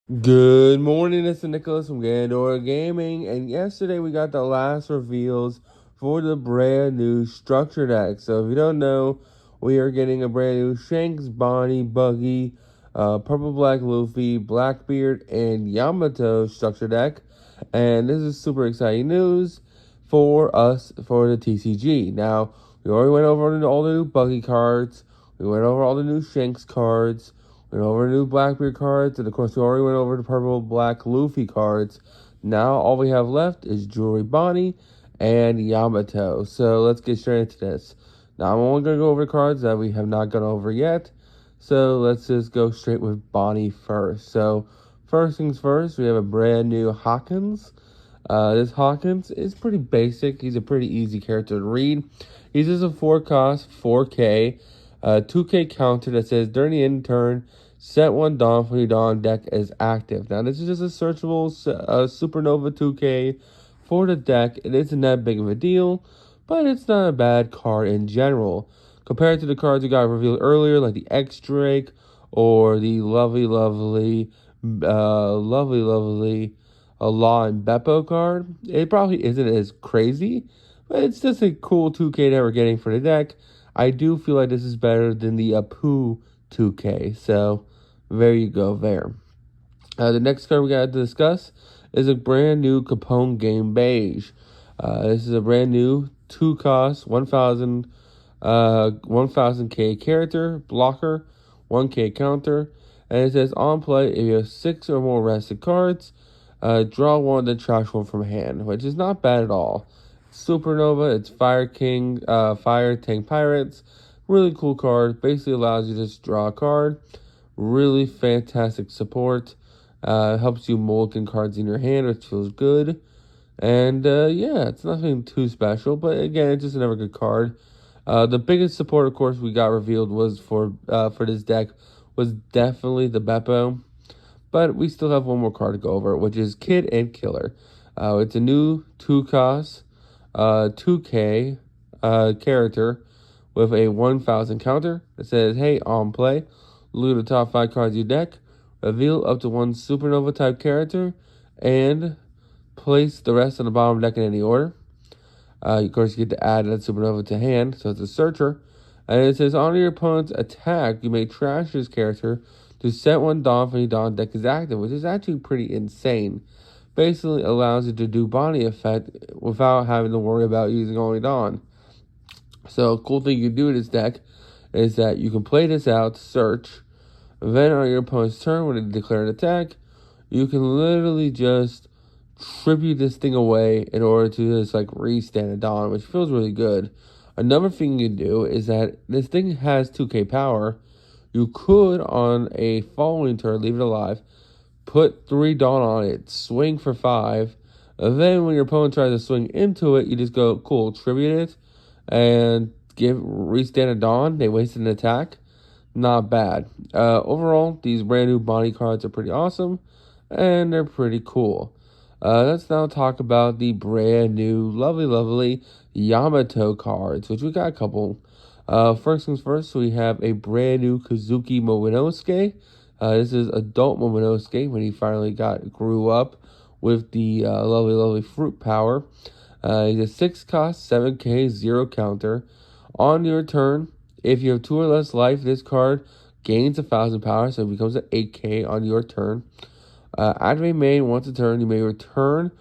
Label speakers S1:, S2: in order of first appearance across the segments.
S1: Good morning, it's Nicholas from Gandor Gaming, and yesterday we got the last reveals for the brand new structure deck. So if you don't know, we are getting a brand new Shanks, Bonney, Buggy, Purple Black Luffy, Blackbeard, and Yamato structure deck. And this is super exciting news for us for the TCG. Now, we already went over all the new Buggy cards, we went over all the new Shanks cards. Went over new Blackbeard cards, and of course we already went over the purple black Luffy cards. Now all we have left is Jewelry Bonney and Yamato. So let's get straight into this. Now I'm only going to go over the cards that we have not gone over yet. So let's just go straight with Bonney first. So first things first, we have a brand new Hawkins. This Hawkins is pretty basic. He's a pretty easy character to read. He's just a 4 cost, 4K, 2K counter that says during the end turn, set one Dawn for your Dawn deck is active. Now, this is just a searchable Supernova 2K for the deck. It isn't that big of a deal, but it's not a bad card in general. Compared to the cards you got revealed earlier, like the X Drake or the lovely a Law and Beppo card. It probably isn't as crazy, but it's just a cool 2K that we're getting for the deck. I do feel like this is better than the Apu 2K, so there you go there. The next card we got to discuss is a brand new Capone Game Beige. This is a brand new 2 cost, 1000K character, blocker, 1K counter, and it says on play if you have 6 or more rested cards, draw one, then trash one from hand, which is not bad at all. Supernova, it's Fire King, Fire Tank Pirates. Really cool card. Basically allows you to just draw a card. Really fantastic support. Helps you mulligan cards in your hand, which feels good. And yeah, it's nothing too special, but again, it's just another good card. The biggest support, of course, we got revealed was for this deck was definitely the Beppo. But we still have one more card to go over, which is Kid and Killer. It's a new 2 cost, 2K character with a 1000 counter that says, hey, on play, loot the top 5 cards of your deck, reveal up to one Supernova type character, and place the rest on the bottom deck in any order. Of course, you get to add that Supernova to hand, so it's a searcher. And it says, on your opponent's attack, you may trash this character to set one Dawn for your Dawn deck is active, which is actually pretty insane. Basically allows you to do Bonney effect without having to worry about using only Dawn. So, a cool thing you can do in this deck is that you can play this out, search, then on your opponent's turn, when they declare an attack, you can literally just tribute this thing away in order to just like restand it on, which feels really good. Another thing you can do is that this thing has 2K power. You could, on a following turn, leave it alive, put 3 Dawn on it, swing for 5, and then when your opponent tries to swing into it, you just go, cool, tribute it, and restand a Dawn. They wasted an attack. Not bad. Overall, these brand new Bonney cards are pretty awesome, and they're pretty cool. Let's now talk about the brand new, lovely Yamato cards, which we got a couple. First things first, we have a brand new Kazuki Momonosuke. This is adult Momonosuke when he finally grew up with the lovely fruit power. He's a 6 cost, 7K, 0 counter. On your turn, if you have 2 or less life, this card gains 1000 power, so it becomes an 8K on your turn. Activate main once a turn. You may return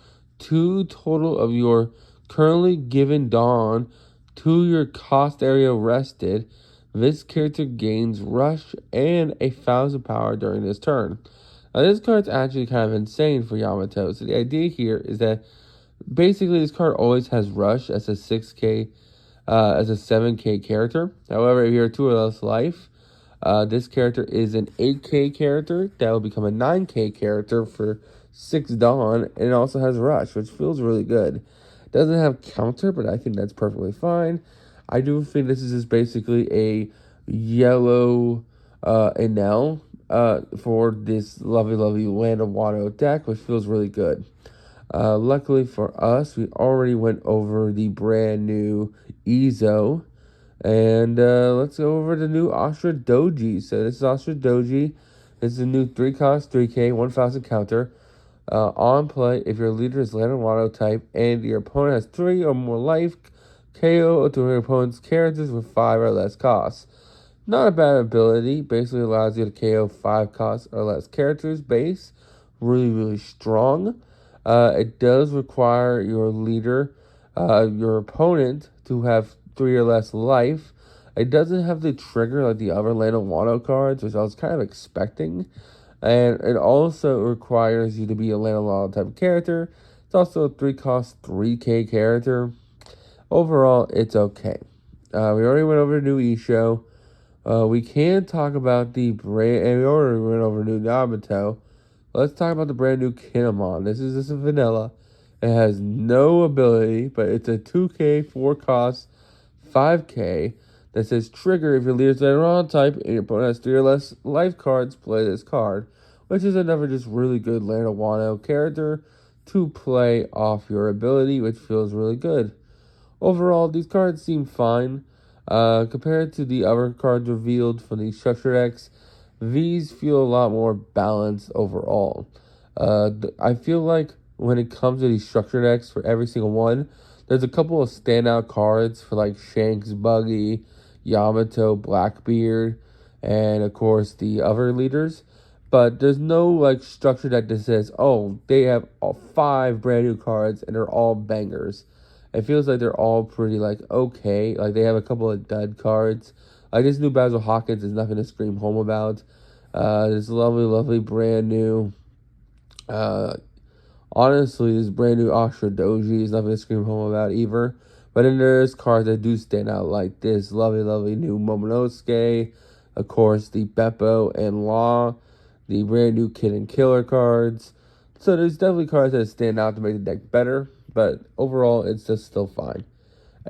S1: 2 total of your currently given Dawn to your cost area rested. This character gains rush and 1000 power during this turn. Now, this card's actually kind of insane for Yamato. So the idea here is that basically this card always has rush as a 6K, as a 7K character. However, if you're 2 or less life, this character is an 8K character that will become a 9K character for 6 Dawn, and it also has Rush, which feels really good. It doesn't have counter, but I think that's perfectly fine. I do think this is just basically a yellow Enel for this lovely Land of Wano deck, which feels really good. Luckily for us, we already went over the brand new Ezo. And let's go over the new Astra Doji. So this is Astra Doji. This is a new 3 cost, 3K, 1000 counter. On play, if your leader is Yamato type and your opponent has 3 or more life, KO to your opponent's characters with 5 or less costs. Not a bad ability. Basically allows you to KO 5 costs or less characters base. Really, really strong. It does require your leader, your opponent, to have 3 or less life. It doesn't have the trigger like the other Yamato cards, which I was kind of expecting. And it also requires you to be a Yamato type of character. It's also a 3 cost, 3K character. Overall, it's okay. We already went over the new Isho. We can talk about the brand, and we already went over new Yamato. Let's talk about the brand new Kinemon. This is just a vanilla. It has no ability, but it's a 2K, 4 cost, 5K that says trigger if your leader's Yamato type and your opponent has 3 or less life cards, play this card. Which is another just really good Yamato character to play off your ability, which feels really good. Overall, these cards seem fine. Compared to the other cards revealed from the structure decks, these feel a lot more balanced overall. I feel like when it comes to these structure decks for every single one, there's a couple of standout cards for like Shanks, Buggy, Yamato, Blackbeard, and of course the other leaders. But there's no like structure deck that says, oh, they have 5 brand new cards and they're all bangers. It feels like they're all pretty like okay. Like they have a couple of dud cards. Like this new Basil Hawkins is nothing to scream home about. This lovely, lovely brand new. Honestly, this brand new Ashra Doji is nothing to scream home about either. But then there's cards that do stand out like this lovely, lovely new Momonosuke. Of course, the Beppo and Law. The brand new Kid and Killer cards. So there's definitely cards that stand out to make the deck better. But overall, it's just still fine.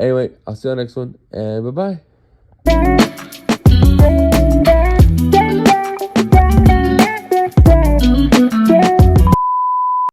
S1: Anyway, I'll see you on the next one. And bye-bye.